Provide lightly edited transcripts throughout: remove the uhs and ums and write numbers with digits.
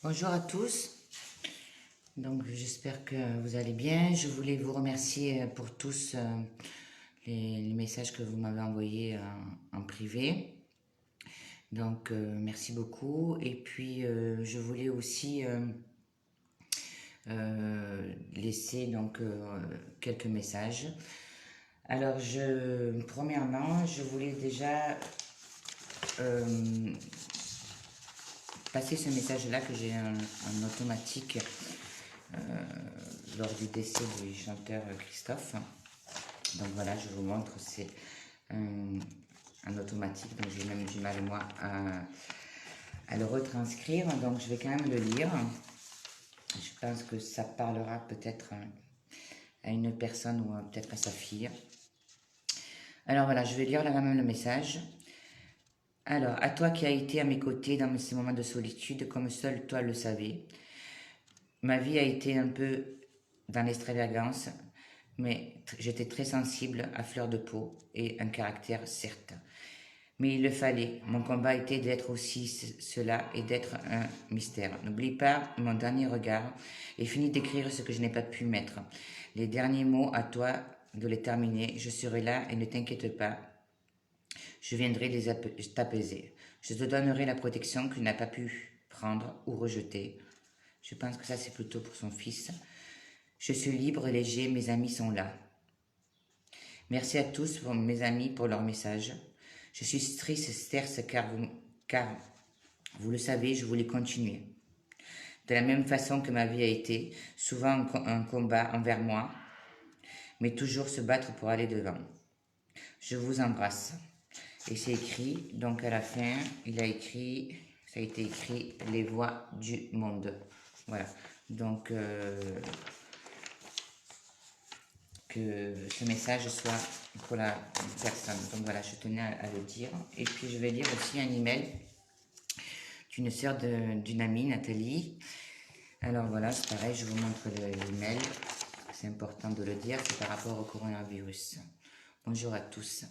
Bonjour à tous, donc j'espère que vous allez bien. Je voulais vous remercier pour tous les messages que vous m'avez envoyés en privé. Donc merci beaucoup. Et puis je voulais aussi laisser quelques messages. Alors premièrement, je voulais déjà euh, passer ce message-là que j'ai un automatique lors du décès du chanteur Christophe. Donc voilà, je vous montre, c'est un automatique, donc j'ai même du mal moi à le retranscrire, donc je vais quand même le lire. Je pense que ça parlera peut-être à une personne ou peut-être à sa fille. Alors voilà, je vais lire là même le message. Alors, à toi qui as été à mes côtés dans ces moments de solitude, comme seul toi le savais, ma vie a été un peu dans l'extravagance, mais j'étais très sensible, à fleur de peau, et un caractère certes. Mais il le fallait, mon combat était d'être aussi cela et d'être un mystère. N'oublie pas mon dernier regard et finis d'écrire ce que je n'ai pas pu mettre. Les derniers mots, à toi de les terminer, je serai là et ne t'inquiète pas, je viendrai t'apaiser. Je te donnerai la protection que tu n'as pas pu prendre ou rejeter. Je pense que ça c'est plutôt pour son fils. Je suis libre, léger, mes amis sont là. Merci à tous, pour mes amis, pour leurs messages. Je suis triste, certes, car vous le savez, je voulais continuer. De la même façon que ma vie a été, souvent un combat envers moi, mais toujours se battre pour aller devant. Je vous embrasse. Et c'est écrit, donc à la fin, ça a été écrit les voix du monde. Voilà. Donc, que ce message soit pour la personne. Donc voilà, je tenais à le dire. Et puis je vais lire aussi un email d'une sœur d'une amie, Nathalie. Alors voilà, c'est pareil, je vous montre l'email. C'est important de le dire, c'est par rapport au coronavirus. Bonjour à tous.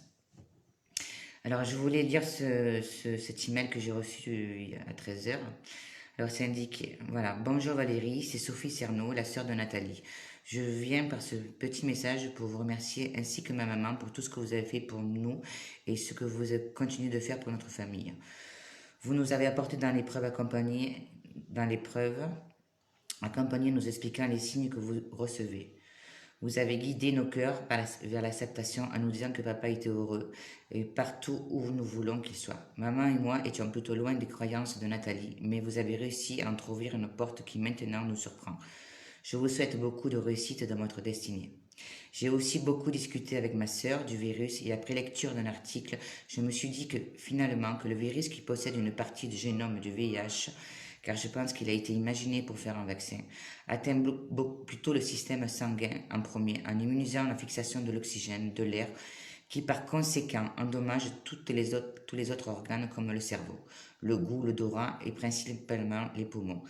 Alors je voulais lire cet email que j'ai reçu à 13h. Alors c'est indiqué, voilà, bonjour Valérie, c'est Sophie Cerneau, la sœur de Nathalie. Je viens par ce petit message pour vous remercier ainsi que ma maman pour tout ce que vous avez fait pour nous et ce que vous continuez de faire pour notre famille. Vous nous avez apporté dans l'épreuve, accompagné nous expliquant les signes que vous recevez. Vous avez guidé nos cœurs vers l'acceptation en nous disant que papa était heureux et partout où nous voulons qu'il soit. Maman et moi étions plutôt loin des croyances de Nathalie, mais vous avez réussi à entrouvrir une porte qui maintenant nous surprend. Je vous souhaite beaucoup de réussite dans votre destinée. J'ai aussi beaucoup discuté avec ma sœur du virus et après lecture d'un article, je me suis dit que finalement que le virus qui possède une partie du génome du VIH, car je pense qu'il a été imaginé pour faire un vaccin, atteint plutôt le système sanguin en premier en immunisant la fixation de l'oxygène, de l'air, qui par conséquent endommage tous les autres organes comme le cerveau, le goût, l'odorat et principalement les poumons,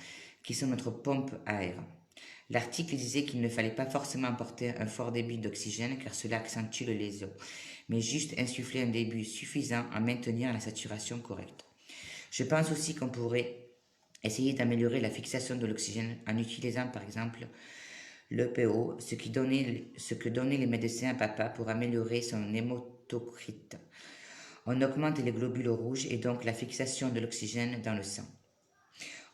qui sont notre pompe à air. L'article disait qu'il ne fallait pas forcément apporter un fort débit d'oxygène car cela accentue les lésions, mais juste insuffler un débit suffisant à maintenir la saturation correcte. Je pense aussi qu'on pourrait essayer d'améliorer la fixation de l'oxygène en utilisant par exemple l'EPO, ce que donnaient les médecins à papa pour améliorer son hématocrite. On augmente les globules rouges et donc la fixation de l'oxygène dans le sang.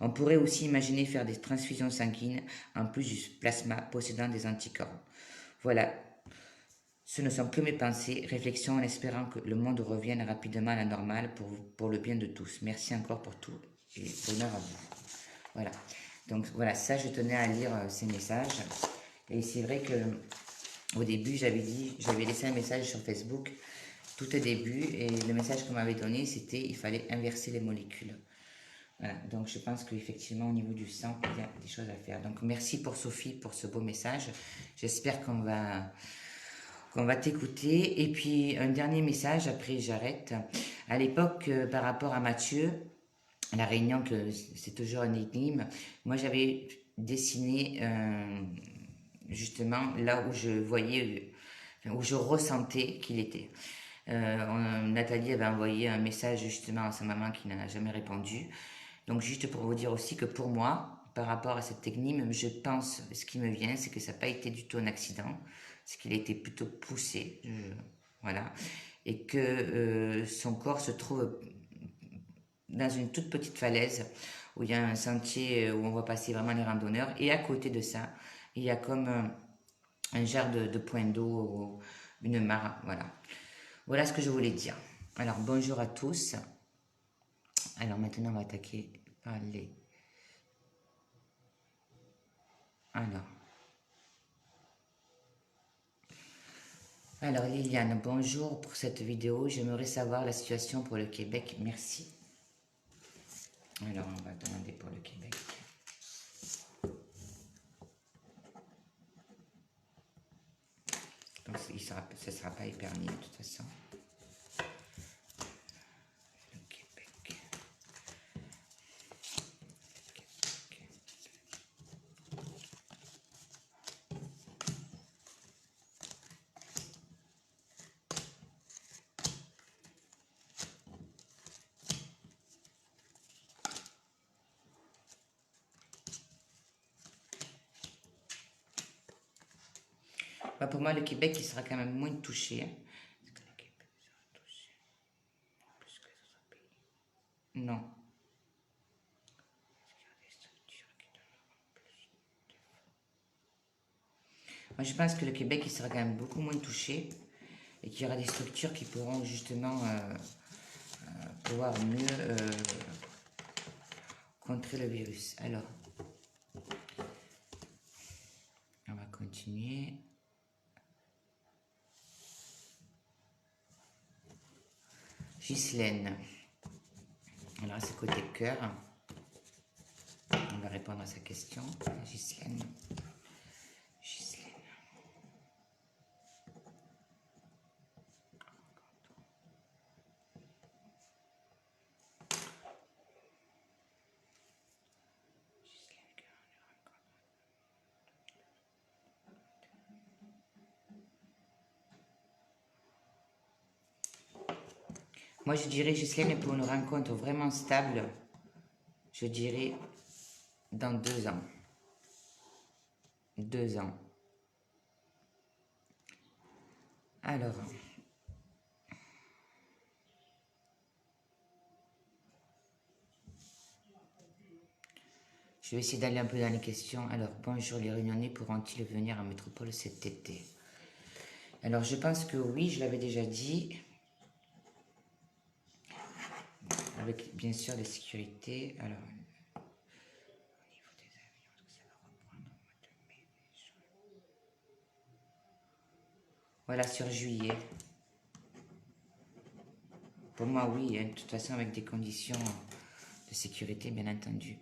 On pourrait aussi imaginer faire des transfusions sanguines en plus du plasma possédant des anticorps. Voilà, ce ne sont que mes pensées, réflexions en espérant que le monde revienne rapidement à la normale pour le bien de tous. Merci encore pour tout et bonheur à vous. Voilà, donc voilà, ça je tenais à lire ces messages. Et c'est vrai que au début j'avais laissé un message sur Facebook tout au début et le message qu'on m'avait donné c'était il fallait inverser les molécules. Voilà, donc je pense qu'effectivement au niveau du sang, il y a des choses à faire. Donc merci pour Sophie pour ce beau message. J'espère qu'on va t'écouter. Et puis un dernier message, après j'arrête. À l'époque, par rapport à Mathieu, la réunion, que c'est toujours un énigme, moi j'avais dessiné justement là où je voyais, où je ressentais qu'il était. Nathalie avait envoyé un message justement à sa maman qui n'a jamais répondu. Donc juste pour vous dire aussi que pour moi, par rapport à cette technique, je pense, ce qui me vient, c'est que ça n'a pas été du tout un accident, c'est qu'il a été plutôt poussé, voilà, et que son corps se trouve dans une toute petite falaise où il y a un sentier où on va passer vraiment les randonneurs, et à côté de ça, il y a comme un genre de point d'eau, une mare, voilà. Voilà ce que je voulais dire. Alors bonjour à tous. Alors maintenant on va attaquer par les... Alors Liliane, bonjour pour cette vidéo. J'aimerais savoir la situation pour le Québec. Merci. Alors on va demander pour le Québec. Donc ce ne sera pas épargné de toute façon. Le Québec. Bah, pour moi, le Québec, il sera quand même moins touché. Hein. Est-ce que le Québec sera touché plus que les autres pays? Non. Est-ce qu'il y a des structures qui donneront plus d'efforts? Moi, je pense que le Québec, il sera quand même beaucoup moins touché et qu'il y aura des structures qui pourront justement pouvoir mieux contrer le virus. Alors, on va continuer. Ghislaine. Alors, c'est côté cœur. On va répondre à sa question. Ghislaine. Ghislaine. Moi, je dirais, Ghislaine, pour une rencontre vraiment stable, je dirais dans 2 ans. 2 ans. Alors, je vais essayer d'aller un peu dans les questions. Alors, bonjour, les Réunionnais pourront-ils venir en métropole cet été? Alors, je pense que oui, je l'avais déjà dit. Avec, bien sûr, les sécurités. Alors, au niveau des avions, est-ce que ça va reprendre au mois de mai, juin? Voilà, sur juillet. Pour moi, oui, hein, de toute façon, avec des conditions de sécurité, bien entendu.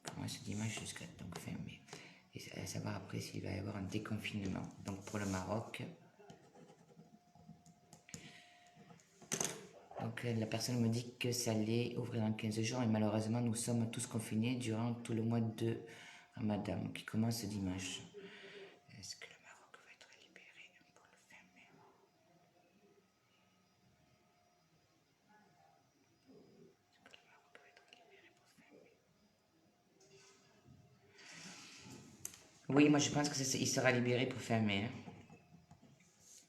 Comment ce dimanche jusqu'à donc fin mai. Et à savoir après s'il va y avoir un déconfinement. Donc pour le Maroc. Donc la personne me dit que ça allait ouvrir dans 15 jours et malheureusement nous sommes tous confinés durant tout le mois de Ramadan qui commence dimanche. Est-ce que le Maroc va être libéré pour le fin mai? Oui, moi je pense qu'il sera libéré pour fin mai. Hein.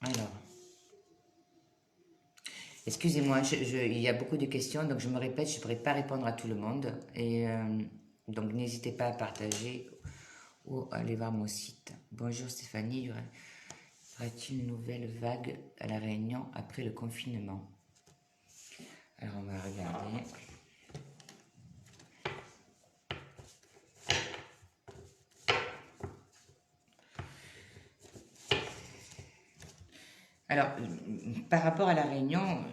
Alors, excusez-moi, il y a beaucoup de questions, donc je me répète, je ne pourrai pas répondre à tout le monde. Et donc n'hésitez pas à partager ou à aller voir mon site. Bonjour Stéphanie, y aura-t-il une nouvelle vague à La Réunion après le confinement? Alors on va regarder. Alors, par rapport à La Réunion,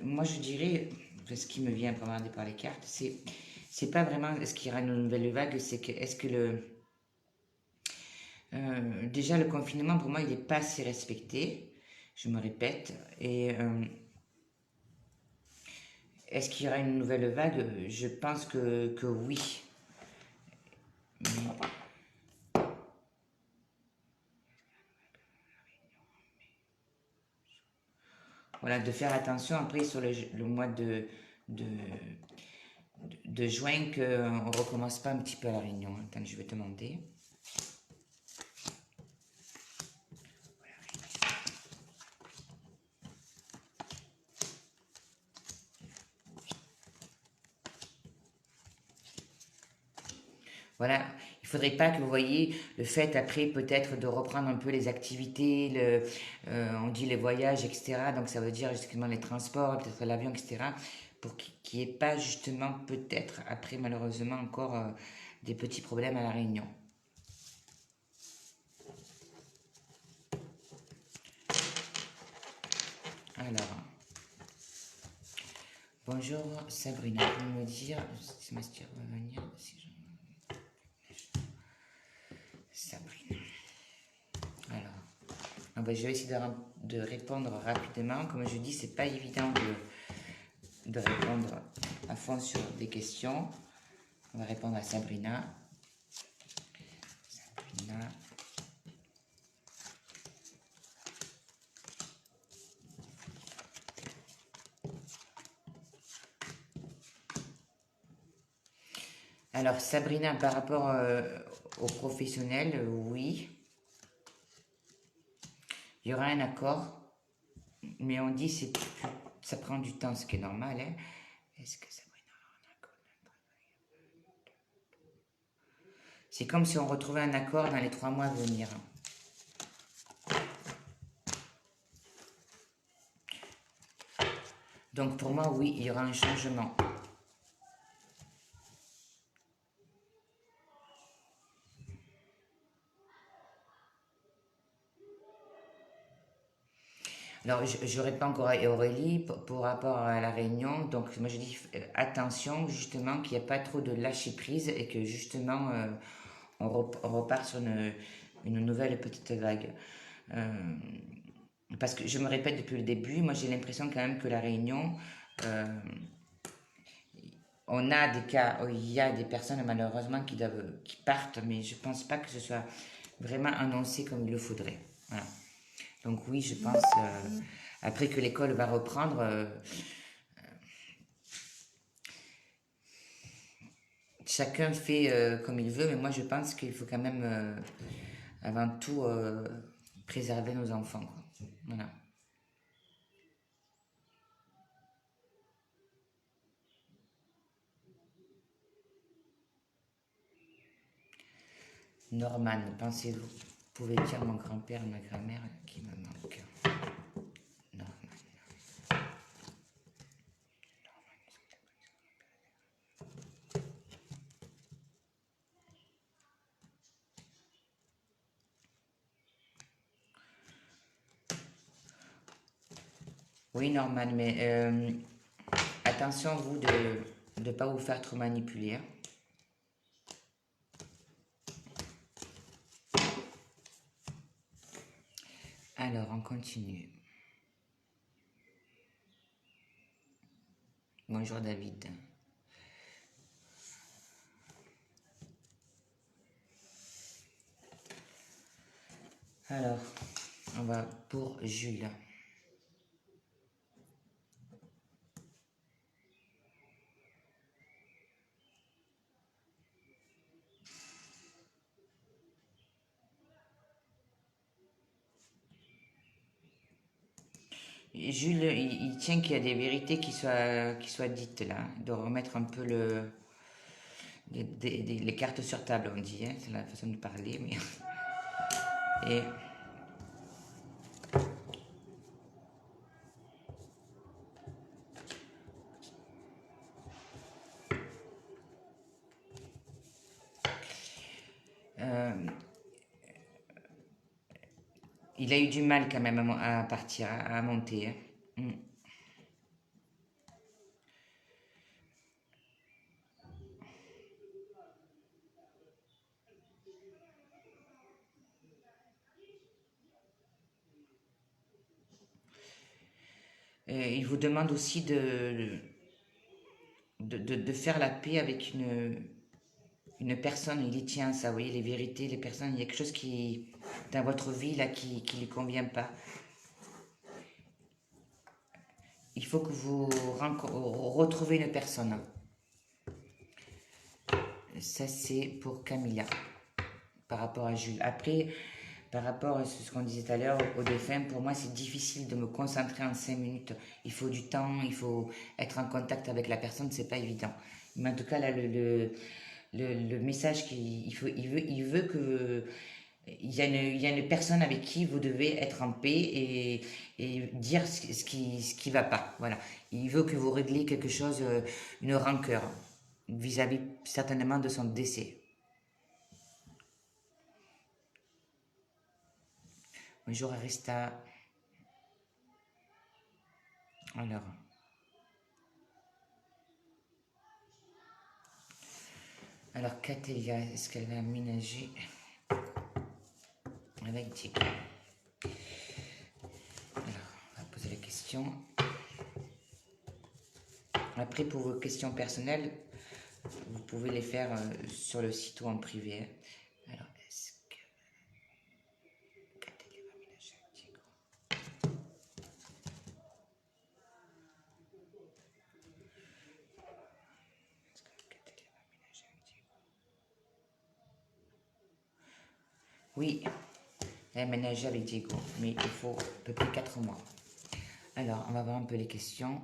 moi je dirais, ce qui me vient pour regarder par les cartes, c'est pas vraiment est-ce qu'il y aura une nouvelle vague, c'est que est-ce que déjà le confinement pour moi il n'est pas assez respecté, je me répète, et est-ce qu'il y aura une nouvelle vague? Je pense que oui. Voilà, de faire attention après sur le mois de, de juin qu'on ne recommence pas un petit peu à la Réunion. Attends, je vais te demander. Voilà, il ne faudrait pas que vous voyez le fait après peut-être de reprendre un peu les activités, on dit les voyages, etc. Donc ça veut dire justement les transports, peut-être l'avion, etc. Pour qu'il n'y ait pas justement peut-être après malheureusement encore des petits problèmes à la Réunion. Alors, bonjour Sabrina, vous me dire si Mastia va venir, si je... Sabrina. Alors, je vais essayer de répondre rapidement. Comme je dis, c'est pas évident de répondre à fond sur des questions. On va répondre à Sabrina. Sabrina. Alors, Sabrina, par rapport aux professionnels, oui. Il y aura un accord, mais on dit que ça prend du temps, ce qui est normal. Hein. Est-ce que Sabrina aura un accord? C'est comme si on retrouvait un accord dans les 3 mois à venir. Donc pour moi, oui, il y aura un changement. Alors, je réponds encore à Aurélie pour rapport à la réunion. Donc, moi, je dis attention, justement, qu'il n'y ait pas trop de lâcher prise et que, justement, on repart sur une nouvelle petite vague. Parce que je me répète depuis le début, moi, j'ai l'impression quand même que la réunion, on a des cas où il y a des personnes, malheureusement, qui partent, mais je ne pense pas que ce soit vraiment annoncé comme il le faudrait. Voilà. Donc oui, je pense, après que l'école va reprendre, chacun fait comme il veut, mais moi je pense qu'il faut quand même, avant tout, préserver nos enfants. Quoi. Voilà. Norman, pensez-vous, vous pouvez dire mon grand-père et ma grand-mère qui me manquent. Norman. Oui, Norman, mais attention, vous, de ne pas vous faire trop manipuler. Hein. Alors, on continue. Bonjour David. Alors, on va pour Jules. Jules, il tient qu'il y a des vérités qui soient dites là, de remettre un peu les cartes sur table, on dit, hein, c'est la façon de parler, mais... Et... il a eu du mal quand même à partir, à monter. Hein. Mm. Il vous demande aussi de faire la paix avec une personne, il y tient ça, vous voyez, les vérités, les personnes, il y a quelque chose qui, dans votre vie, là, qui ne lui convient pas. Il faut que vous retrouvez une personne. Ça, c'est pour Camilla, par rapport à Jules. Après, par rapport à ce qu'on disait tout à l'heure, au défunt, pour moi, c'est difficile de me concentrer en 5 minutes. Il faut du temps, il faut être en contact avec la personne, c'est pas évident. Mais en tout cas, là, le message il veut que il y a une personne avec qui vous devez être en paix et dire ce qui va pas. Voilà. Il veut que vous régliez quelque chose, une rancœur vis-à-vis certainement de son décès. Bonjour Arista. Alors Catélia, est-ce qu'elle va aménager avec Diego? Alors, on va poser la question. Après, pour vos questions personnelles, vous pouvez les faire sur le site ou en privé. Alors, est-ce que Catélia va aménager avec Diego? Est-ce que Catélia va aménager avec Diego? Oui, elle a aménagé avec Diego, mais il faut à peu près 4 mois. Alors, on va voir un peu les questions.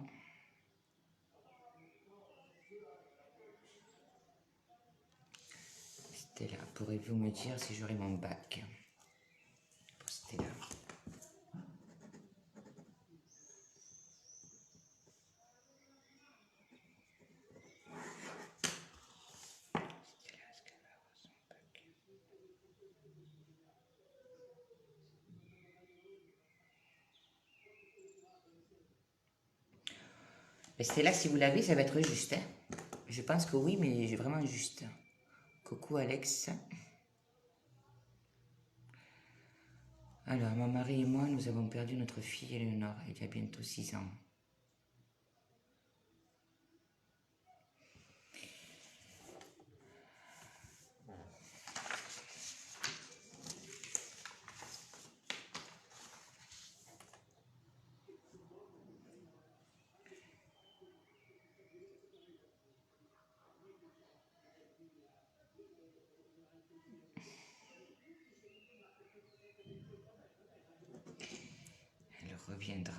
Stella, pourrez-vous me dire si j'aurai mon bac? Pour Stella. Stella, si vous l'avez, ça va être juste. Hein. Je pense que oui, mais vraiment juste. Coucou Alex. Alors, mon mari et moi, nous avons perdu notre fille Eleonore il y a bientôt 6 ans. Elle reviendra.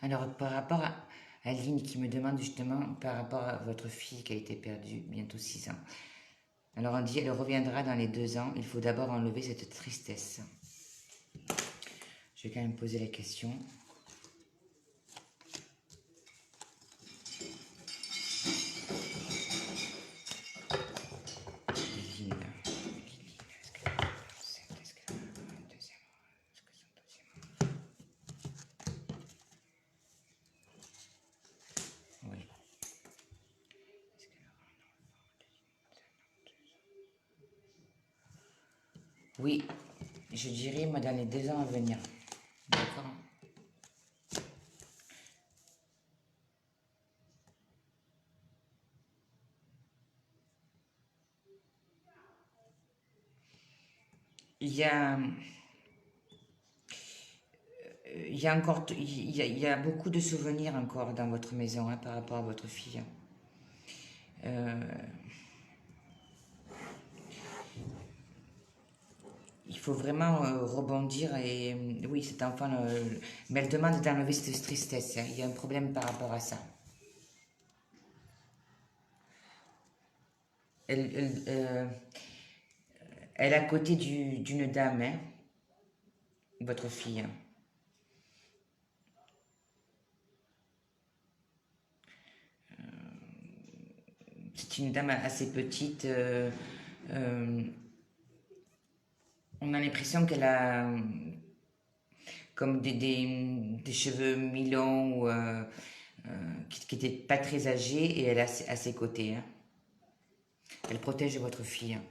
Alors, par rapport à Aline qui me demande justement par rapport à votre fille qui a été perdue bientôt 6 ans. Alors, on dit elle reviendra dans les 2 ans. Il faut d'abord enlever cette tristesse. Je vais quand même poser la question. Aline. Est-ce qu'elle va enceinte? Est-ce qu'elle va avoir un deuxième? Est-ce que son deuxième? Oui. Est-ce qu'elle aura un enfant? Oui, je dirais moi dans les 2 ans à venir. D'accord. Il y a encore, il y a beaucoup de souvenirs encore dans votre maison hein, par rapport à votre fille. Il faut vraiment rebondir et oui, cet enfant, mais elle demande d'enlever cette tristesse. Hein. Il y a un problème par rapport à ça. Elle est à côté d'une dame, hein, votre fille. C'est une dame assez petite. On a l'impression qu'elle a comme des cheveux mi-longs ou qui n'était pas très âgée et elle est à ses côtés. Hein. Elle protège votre fille. Hein.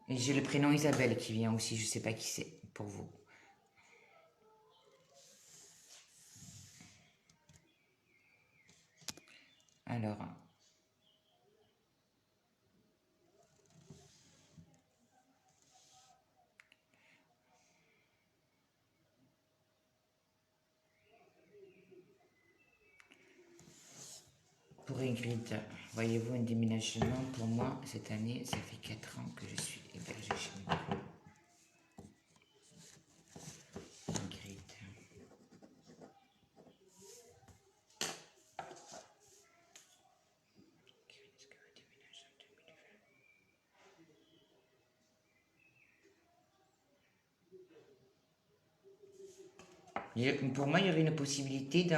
Et j'ai le prénom Isabelle qui vient aussi, je ne sais pas qui c'est pour vous. Alors, pour Ingrid, voyez-vous un déménagement pour moi cette année? Ça fait 4 ans que je suis hébergée chez mes parents. Ingrid. Pour moi, il y avait une possibilité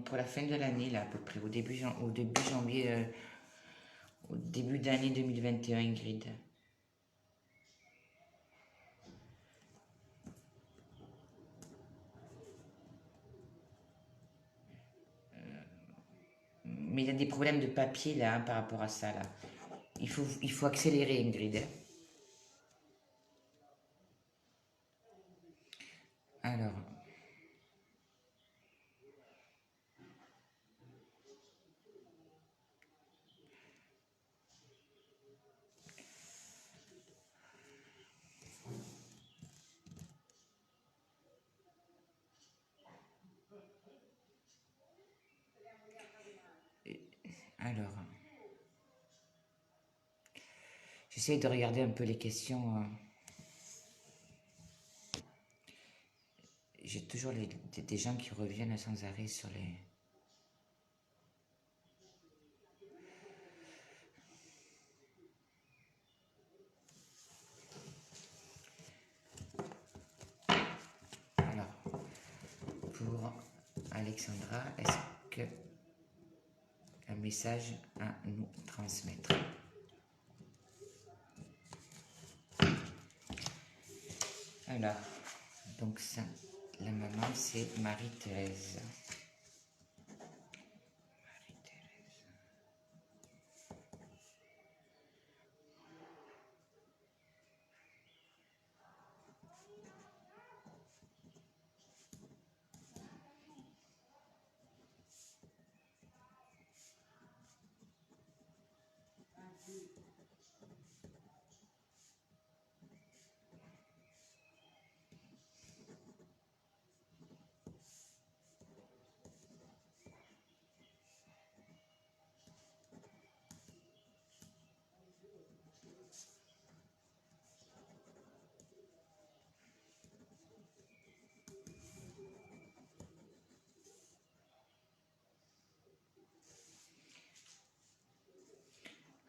pour la fin de l'année, là, à peu près, au début janvier, au début d'année 2021, Ingrid. Mais il y a des problèmes de papier, là, hein, par rapport à ça, là. Il faut accélérer, Ingrid. Hein. Alors, alors, j'essaie de regarder un peu les questions. J'ai toujours des gens qui reviennent sans arrêt sur les... Alors, pour Alexandra, est-ce que un message à nous transmettre? Alors, donc ça, la maman, c'est Marie-Thérèse.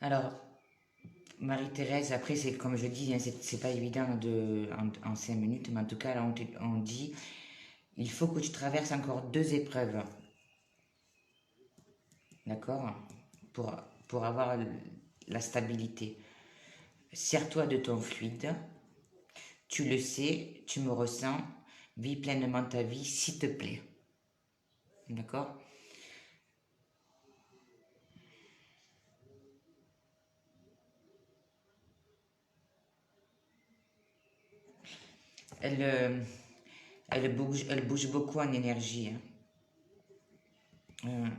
Alors, Marie-Thérèse, après, c'est comme je dis, hein, c'est pas évident en 5 minutes, mais en tout cas, là, on dit, il faut que tu traverses encore 2 épreuves, d'accord, pour avoir la stabilité. Sers-toi de ton fluide, tu le sais, tu me ressens, vis pleinement ta vie, s'il te plaît, d'accord. Elle, elle bouge beaucoup en énergie. Hein.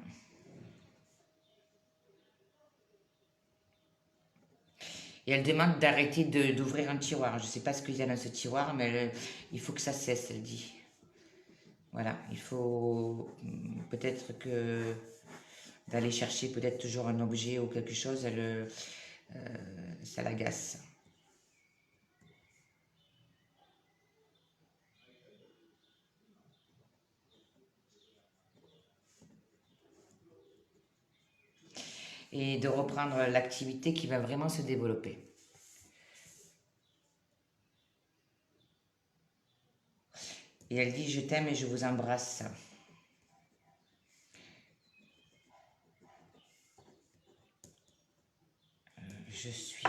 Et elle demande d'arrêter d'ouvrir un tiroir. Je ne sais pas ce qu'il y a dans ce tiroir, mais il faut que ça cesse, elle dit. Voilà, il faut peut-être que d'aller chercher peut-être toujours un objet ou quelque chose, ça l'agace. Et de reprendre l'activité qui va vraiment se développer. Et elle dit, je t'aime et je vous embrasse. Je suis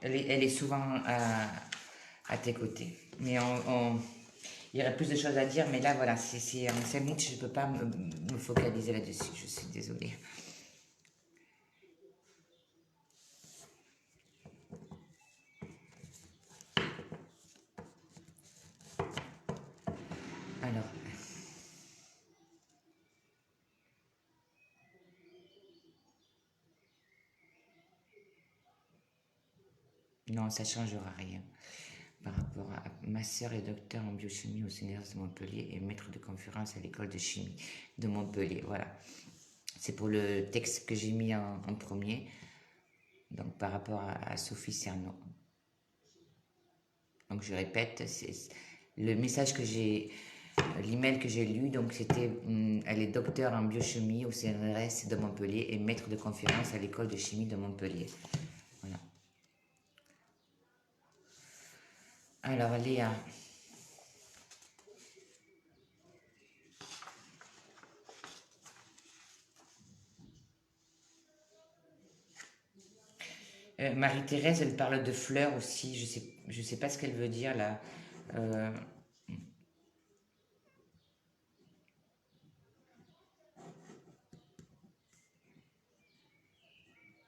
elle est souvent à tes côtés. Mais il y aurait plus de choses à dire, mais là, voilà, c'est en 5 minutes, je ne peux pas me focaliser là-dessus. Je suis désolée. Alors, non, ça ne changera rien. Par rapport à ma sœur est docteur en biochimie au CNRS de Montpellier et maître de conférence à l'école de chimie de Montpellier. Voilà. C'est pour le texte que j'ai mis en premier. Donc, par rapport à Sophie Cerno. Donc, je répète, le message que j'ai, l'email que j'ai lu, donc c'était, elle est docteur en biochimie au CNRS de Montpellier et maître de conférence à l'école de chimie de Montpellier. Voilà. Alors, Léa. Marie-Thérèse, elle parle de fleurs aussi. Je sais pas ce qu'elle veut dire là. Euh,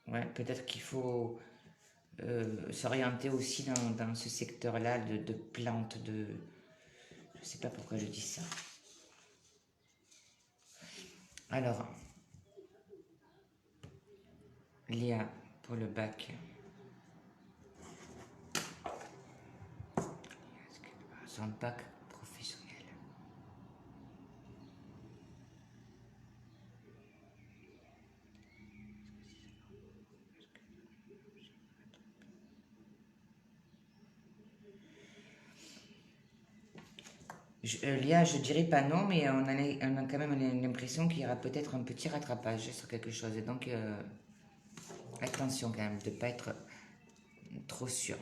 ouais, peut-être qu'il faut s'orienter aussi dans ce secteur-là de plantes, de... Je sais pas pourquoi je dis ça. Alors, Léa, pour le bac. Son bac professionnel. Léa, je dirais pas non, mais on a quand même l'impression qu'il y aura peut-être un petit rattrapage sur quelque chose. Et donc, attention quand même, de ne pas être trop sûr.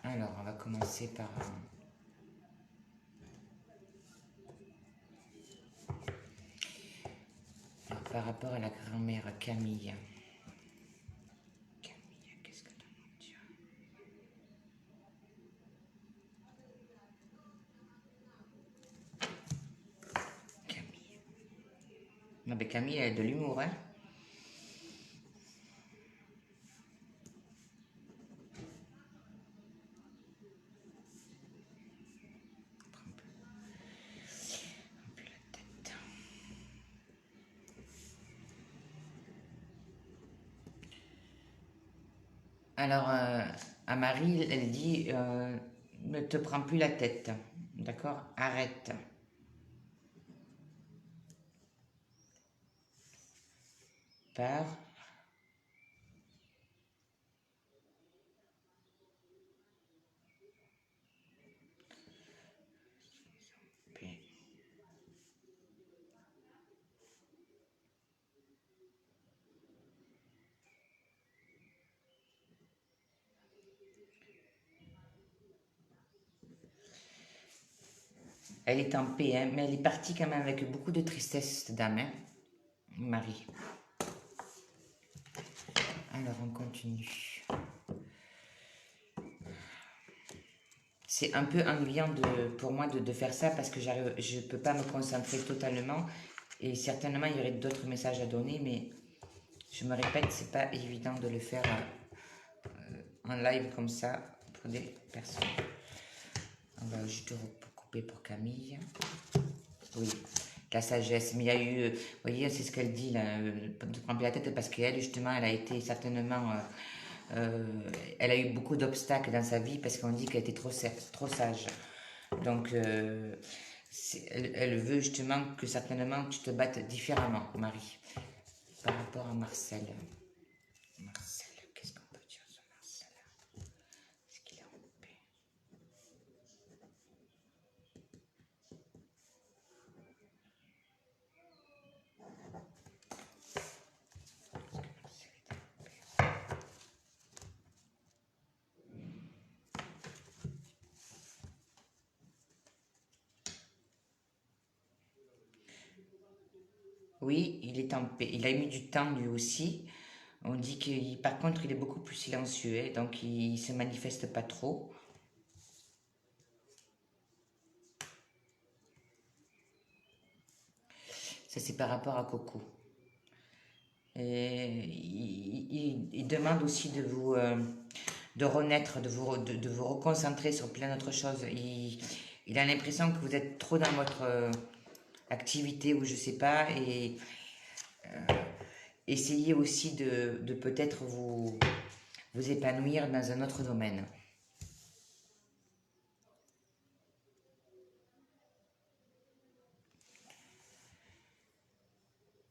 Alors, on va commencer par rapport à la grand-mère Camille. Camille, qu'est-ce que tu veux dire? Camille. Non, mais Camille, elle a de l'humour, hein? Un peu la tête. Alors, à Marie, elle dit ne te prends plus la tête. D'accord? Arrête. Par. Elle est en paix, hein, mais elle est partie quand même avec beaucoup de tristesse, cette dame, hein, Marie. Alors, on continue. C'est un peu ennuyant pour moi de faire ça parce que je ne peux pas me concentrer totalement et certainement il y aurait d'autres messages à donner, mais je me répète, c'est pas évident de le faire en live comme ça pour des personnes. On va juste recouper pour Camille. Oui, la sagesse. Mais il y a eu, vous voyez, c'est ce qu'elle dit, là, ne te prends plus la tête parce qu'elle, justement, elle a été certainement, elle a eu beaucoup d'obstacles dans sa vie parce qu'on dit qu'elle était trop sage. Donc, elle veut justement que certainement tu te battes différemment, Marie, par rapport à Marcel. Marcel, qu'est-ce qu'on peut dire sur Marcel? Est-ce qu'il est en paix? Oui, il est en paix. Il a mis du temps lui aussi. On dit qu'il, par contre, il est beaucoup plus silencieux, hein, donc il se manifeste pas trop. Ça, c'est par rapport à Coco. Et il demande aussi de renaître, de vous reconcentrer sur plein d'autres choses. Il a l'impression que vous êtes trop dans votre activité ou je sais pas, et essayez aussi de peut-être vous épanouir dans un autre domaine.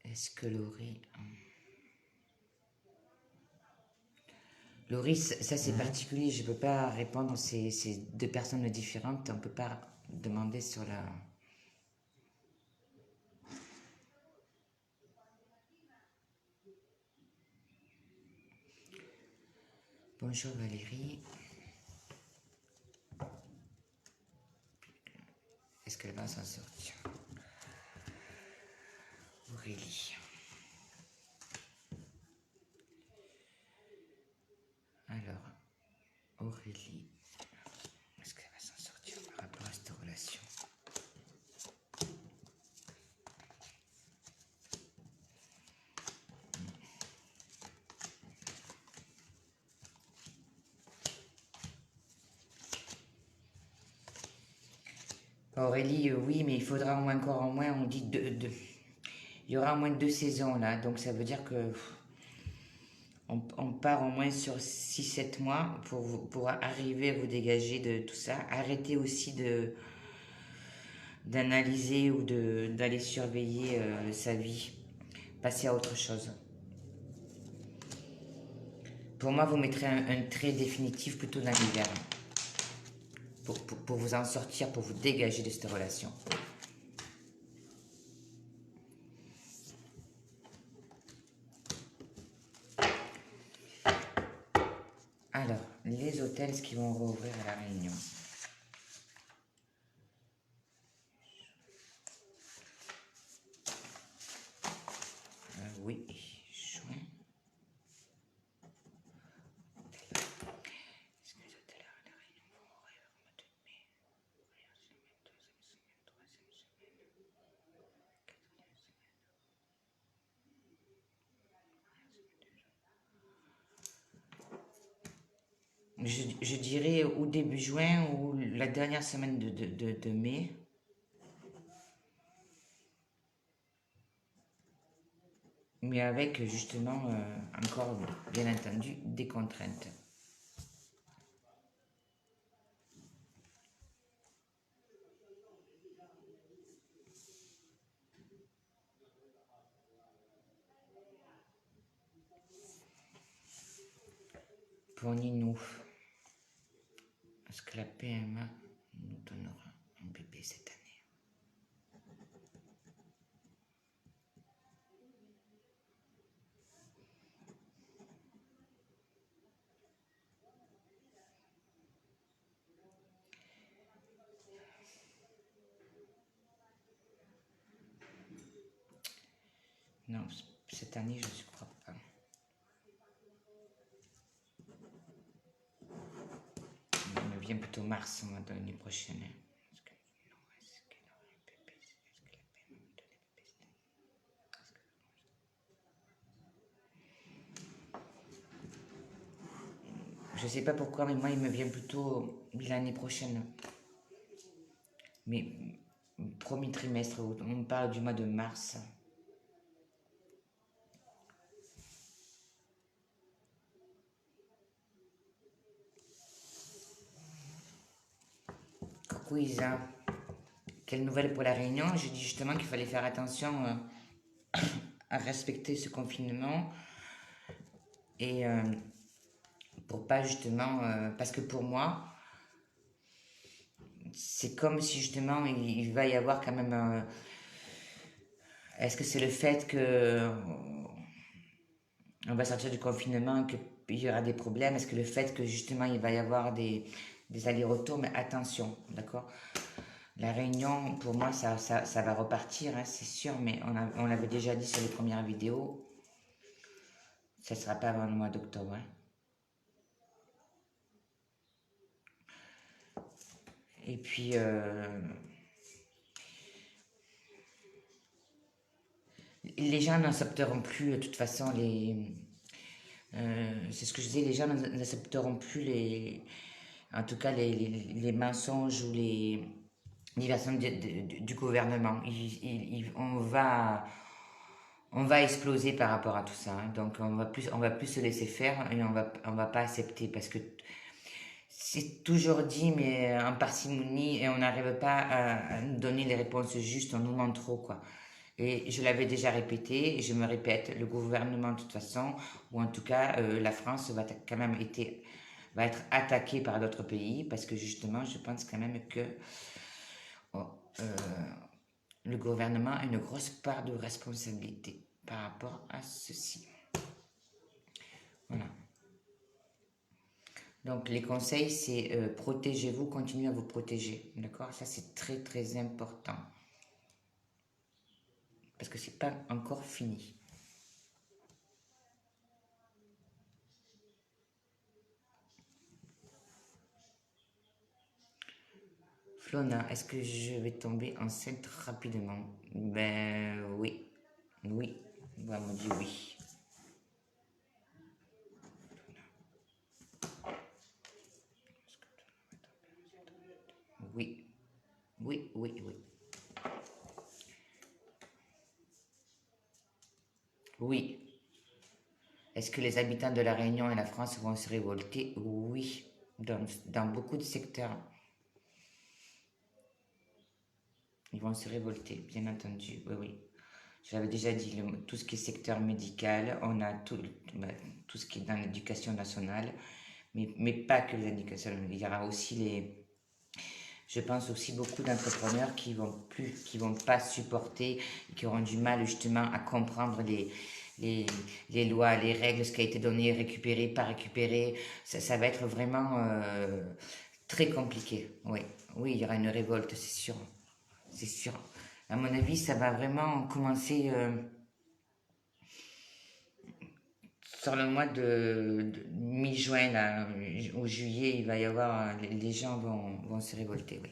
Est-ce que Laurie... Laurie, ça c'est particulier, je ne peux pas répondre, c'est deux personnes différentes, on ne peut pas demander sur la... Bonjour Valérie. Est-ce qu'elle va s'en sortir? Aurélie. Alors, Aurélie, est-ce qu'elle va s'en sortir par rapport à cette relation? Aurélie, oui, mais il faudra encore au moins, on dit il y aura au moins 2 saisons là, donc ça veut dire que on part au moins sur 6-7 mois pour arriver à vous dégager de tout ça. Arrêtez aussi d'analyser ou d'aller surveiller sa vie. Passer à autre chose. Pour moi, vous mettrez un trait définitif plutôt dans l'hiver. Pour vous en sortir, pour vous dégager de cette relation. Alors, les hôtels, est-ce qu'ils vont rouvrir à La Réunion? Oui, juin. Est-ce que les hôtels à La Réunion vont rouvrir au mois de mai? Première semaine, deuxième semaine, troisième semaine, quatrième semaine. Je dirais ou début juin ou la dernière semaine de mai. Mais avec justement, encore bien entendu, des contraintes. Pour Ninou, est-ce que la PMA nous donnera un bébé cette année? Non, cette année, je ne crois pas. Il me vient plutôt mars, l'année prochaine. Je sais pas pourquoi, mais moi, il me vient plutôt l'année prochaine. Mais premier trimestre, on parle du mois de mars. Coucou Isa. Quelle nouvelle pour la Réunion? J'ai dit justement qu'il fallait faire attention à respecter ce confinement. Et pour pas justement... parce que pour moi, c'est comme si justement il va y avoir quand même... est-ce que c'est le fait que on va sortir du confinement, qu'il y aura des problèmes? Est-ce que le fait que justement il va y avoir des allers-retours? Mais attention, d'accord? La Réunion, pour moi, ça va repartir, hein, c'est sûr, mais on l'avait déjà dit sur les premières vidéos, ça ne sera pas avant le mois d'octobre, hein. Et puis, les gens n'accepteront plus, de toute façon, c'est ce que je disais, les gens n'accepteront plus en tout cas, les mensonges ou les versions du gouvernement. On va exploser par rapport à tout ça, hein. Donc, on va plus se laisser faire et on va pas accepter parce que c'est toujours dit, mais en parcimonie, et on n'arrive pas à nous donner les réponses justes, on nous ment trop, quoi. Et je l'avais déjà répété, et je me répète, le gouvernement, de toute façon, ou en tout cas, la France quand même va être attaquée par d'autres pays, parce que justement, je pense quand même que oh, le gouvernement a une grosse part de responsabilité par rapport à ceci. Voilà. Donc les conseils, c'est protégez-vous, continuez à vous protéger. D'accord? Ça, c'est très très important. Parce que c'est pas encore fini. Flona, est-ce que je vais tomber enceinte rapidement? Ben oui. Oui. Bon, on me dit oui. Oui. Oui, oui, oui. Oui. Est-ce que les habitants de la Réunion et la France vont se révolter? Oui. Dans beaucoup de secteurs, ils vont se révolter, bien entendu. Oui, oui. Je l'avais déjà dit, tout ce qui est secteur médical, on a tout ce qui est dans l'éducation nationale, mais pas que l'éducation. Il y aura aussi je pense aussi beaucoup d'entrepreneurs qui vont pas supporter, qui auront du mal justement à comprendre les, les lois, les règles, ce qui a été donné, récupéré, pas récupéré. Ça va être vraiment très compliqué. Oui, oui, il y aura une révolte, c'est sûr. C'est sûr. À mon avis, ça va vraiment commencer sur le mois de mi-juin, là, au juillet, il va y avoir, les gens vont se révolter, oui.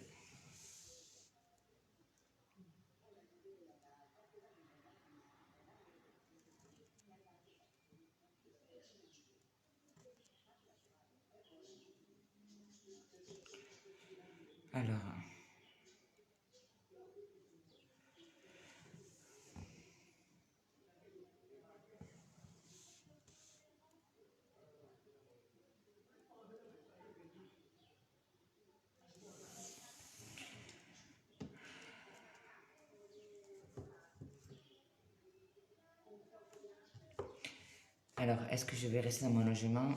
Alors, est-ce que je vais rester dans mon logement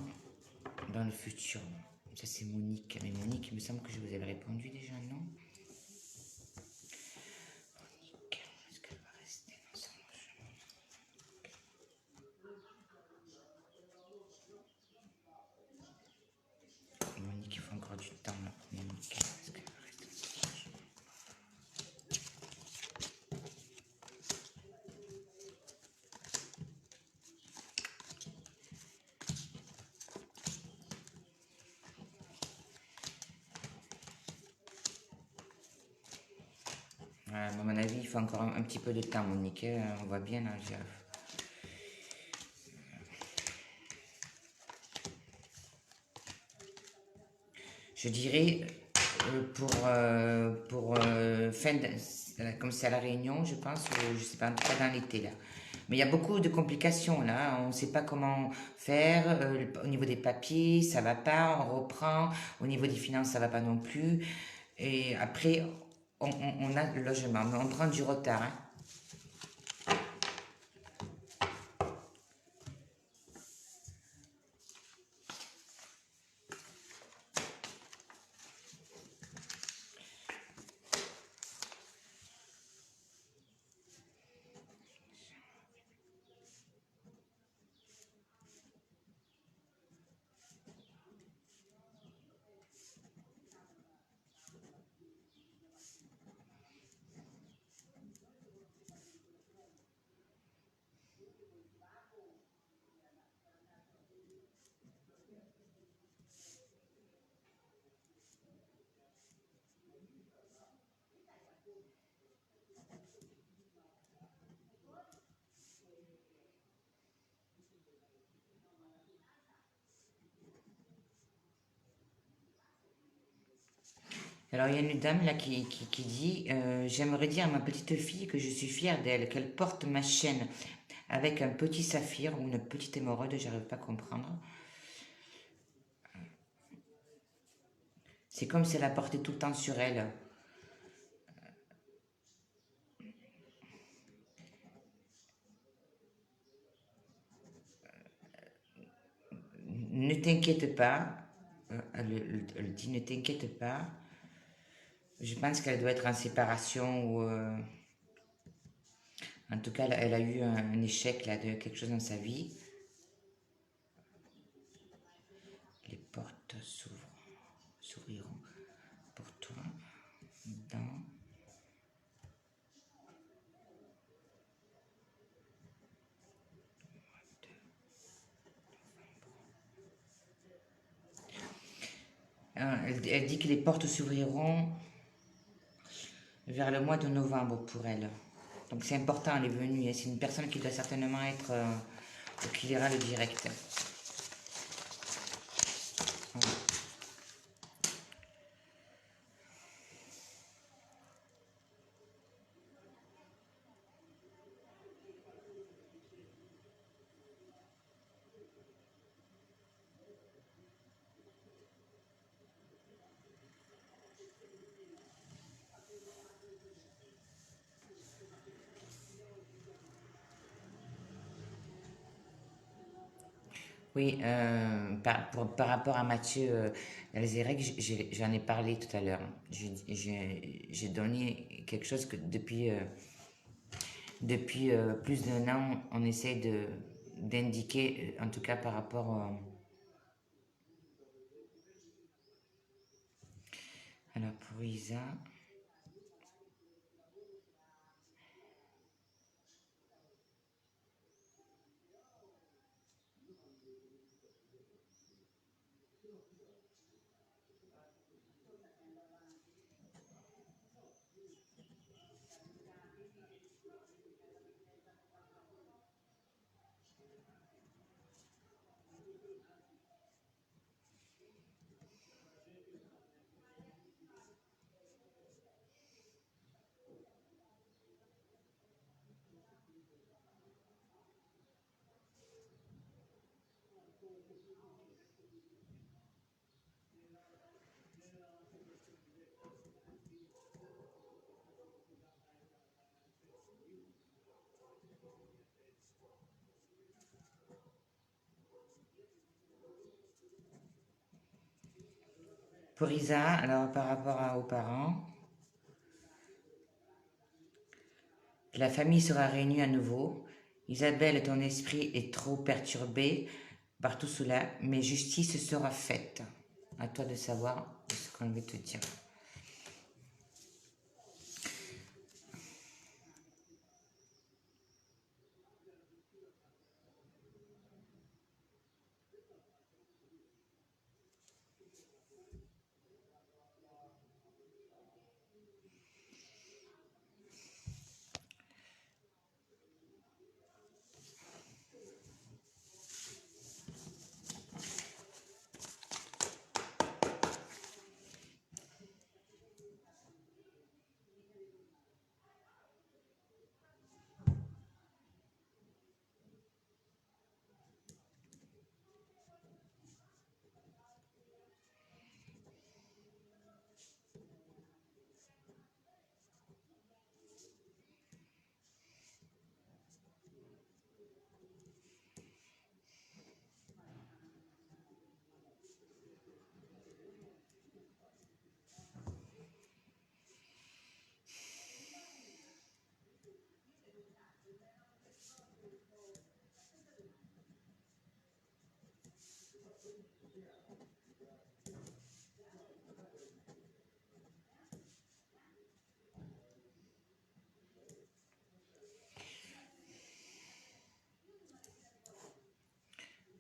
dans le futur? Ça, c'est Monique. Mais Monique, il me semble que je vous avais répondu déjà, non? Monique, est-ce qu'elle va rester dans son logement? Monique, il faut encore du temps, là. Monique, est-ce qu'elle va rester dans son logement? À mon avis, il faut encore un petit peu de temps, Monique, hein. On voit bien, là. Je dirais pour comme c'est à La Réunion, je pense, ou je sais pas, en tout cas dans l'été là. Mais il y a beaucoup de complications là, on ne sait pas comment faire, au niveau des papiers, ça va pas, on reprend, au niveau des finances, ça va pas non plus. Et après, on a le logement, mais on prend du retard, hein. Alors, il y a une dame là qui dit j'aimerais dire à ma petite fille que je suis fière d'elle, qu'elle porte ma chaîne avec un petit saphir ou une petite émeraude, j'arrive pas à comprendre. C'est comme si elle la portait tout le temps sur elle. Ne t'inquiète pas, elle dit ne t'inquiète pas. Je pense qu'elle doit être en séparation ou en tout cas elle a eu un échec là de quelque chose dans sa vie. Les portes s'ouvriront pour toi dans elle dit que les portes s'ouvriront vers le mois de novembre pour elle. Donc c'est important, elle est venue. C'est une personne qui doit certainement être qui lira le direct. Voilà. Oui, par rapport à Mathieu Elzérec, j'en ai parlé tout à l'heure. J'ai donné quelque chose que depuis plus d'un an, on essaie d'indiquer, en tout cas par rapport alors pour Isa. Pour Isa, alors par rapport aux parents, la famille sera réunie à nouveau. Isabelle, ton esprit est trop perturbé par tout cela, mais justice sera faite. À toi de savoir ce qu'on veut te dire.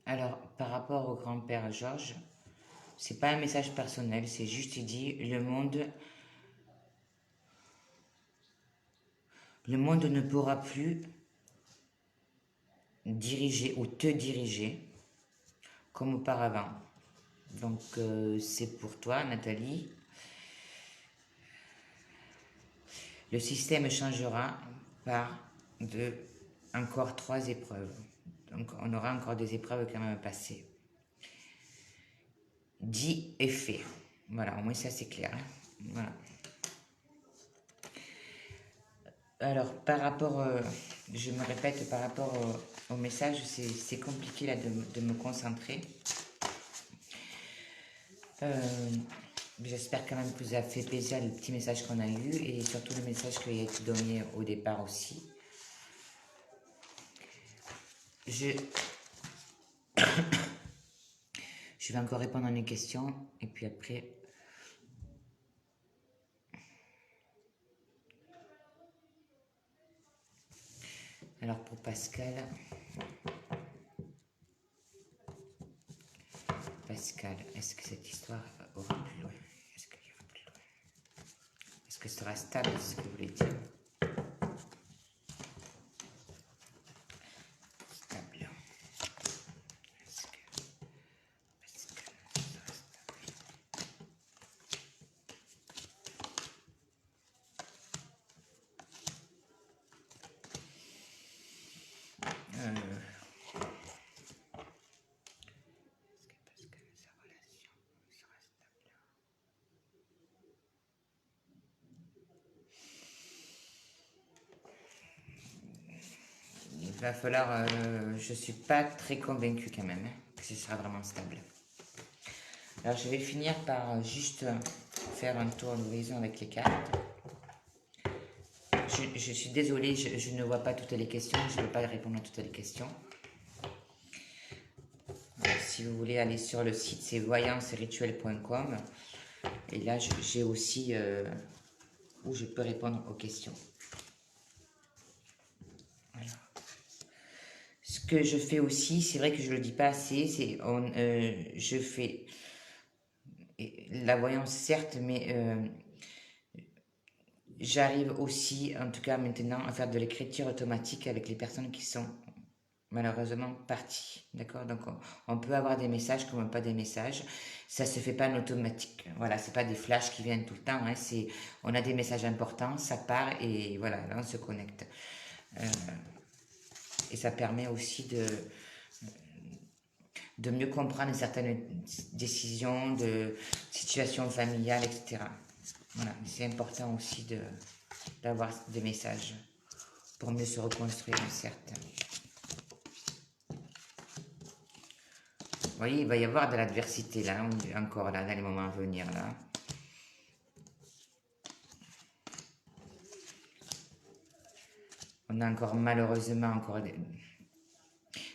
Alors, par rapport au grand-père Georges, c'est pas un message personnel, c'est juste il dit le monde ne pourra plus diriger ou te diriger comme auparavant. Donc c'est pour toi, Nathalie. Le système changera par encore 3 épreuves. Donc on aura encore des épreuves quand même à passer. Dit et fait. Voilà, au moins ça c'est clair. Hein. Voilà. Alors par rapport, je me répète, par rapport au message, c'est compliqué là de me concentrer. J'espère quand même que vous avez fait plaisir le petit message qu'on a eu et surtout le message qui a été donné au départ aussi. Je vais encore répondre à une question et puis après... Alors pour Pascal... Pascal, est-ce que cette histoire aura plus loin? Est-ce qu'il y aura plus loin? Est-ce que ce sera stable, c'est ce que vous voulez dire? Stable. Est-ce que Pascal sera stable? Est-ce que Pascal, sa relation sera stable? Il va falloir... je ne suis pas très convaincue quand même hein, que ce sera vraiment stable. Alors je vais finir par juste faire un tour d'horizon avec les cartes. Je suis désolée, je ne vois pas toutes les questions, je ne peux pas répondre à toutes les questions. Alors, si vous voulez aller sur le site, c'est voyancerituel.com. Et là, j'ai aussi où je peux répondre aux questions. Voilà. Ce que je fais aussi, c'est vrai que je ne le dis pas assez, c'est je fais la voyance certes, mais j'arrive aussi, en tout cas maintenant, à faire de l'écriture automatique avec les personnes qui sont malheureusement parties. D'accord? Donc on peut avoir des messages comme pas des messages. Ça se fait pas en automatique. Voilà, c'est pas des flashs qui viennent tout le temps. Hein, on a des messages importants, ça part et voilà, là on se connecte. Et ça permet aussi de mieux comprendre certaines décisions, de situations familiales, etc. Voilà, c'est important aussi d'avoir des messages pour mieux se reconstruire, certes. Vous voyez, il va y avoir de l'adversité là, encore là, dans les moments à venir là. On a encore malheureusement encore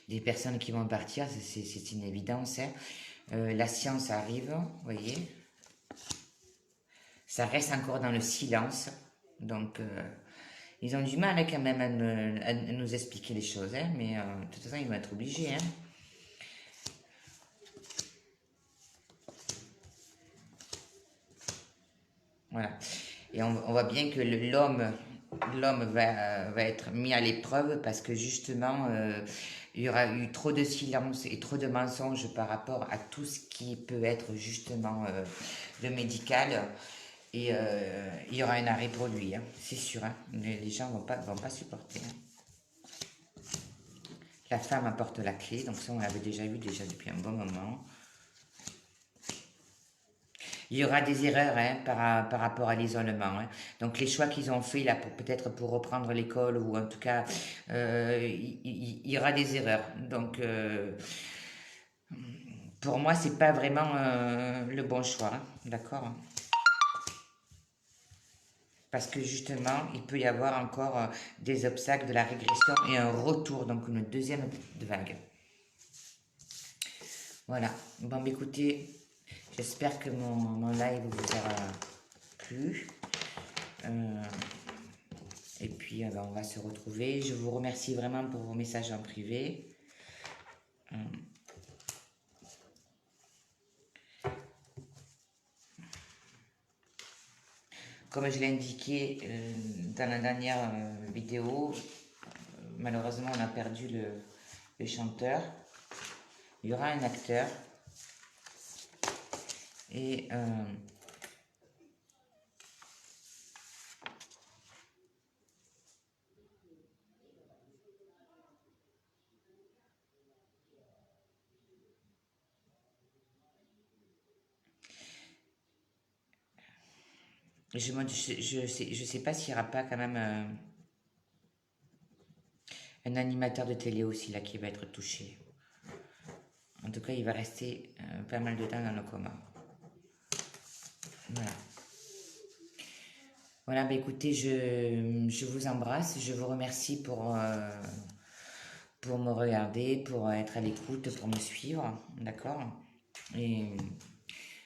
des personnes qui vont partir, c'est une évidence. Hein. La science arrive, vous voyez. Ça reste encore dans le silence. Donc, ils ont du mal hein, quand même à nous expliquer les choses. Hein, mais de toute façon, ils vont être obligés. Hein. Voilà. Et on voit bien que l'homme va être mis à l'épreuve parce que justement, il y aura eu trop de silence et trop de mensonges par rapport à tout ce qui peut être justement le médical. Et il y aura un arrêt pour lui, hein, c'est sûr. Hein. Les gens vont pas supporter. Hein. La femme apporte la clé, donc ça on l'avait déjà vu depuis un bon moment. Il y aura des erreurs hein, par rapport à l'isolement. Hein. Donc les choix qu'ils ont fait là, peut-être pour reprendre l'école ou en tout cas, il y aura des erreurs. Donc pour moi, c'est pas vraiment le bon choix, hein, d'accord? Parce que justement, il peut y avoir encore des obstacles, de la régression et un retour, donc une deuxième vague. Voilà. Bon, écoutez, j'espère que mon live vous aura plu. Et puis, on va se retrouver. Je vous remercie vraiment pour vos messages en privé. Comme je l'ai indiqué dans la dernière vidéo, malheureusement, on a perdu le chanteur. Il y aura un acteur. Et Je sais pas s'il n'y aura pas quand même un animateur de télé aussi là qui va être touché. En tout cas, il va rester pas mal de temps dans le coma. Voilà. Voilà, bah écoutez, je vous embrasse, je vous remercie pour me regarder, pour être à l'écoute, pour me suivre, d'accord? Et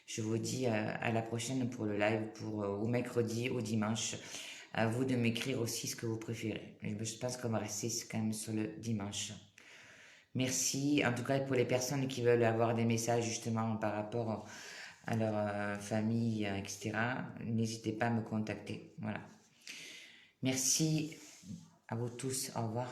je vous dis à la prochaine pour le live, au mercredi, au dimanche. À vous de m'écrire aussi ce que vous préférez. Je pense qu'on va rester quand même sur le dimanche. Merci, en tout cas pour les personnes qui veulent avoir des messages justement par rapport à leur famille, etc. N'hésitez pas à me contacter. Voilà. Merci à vous tous. Au revoir.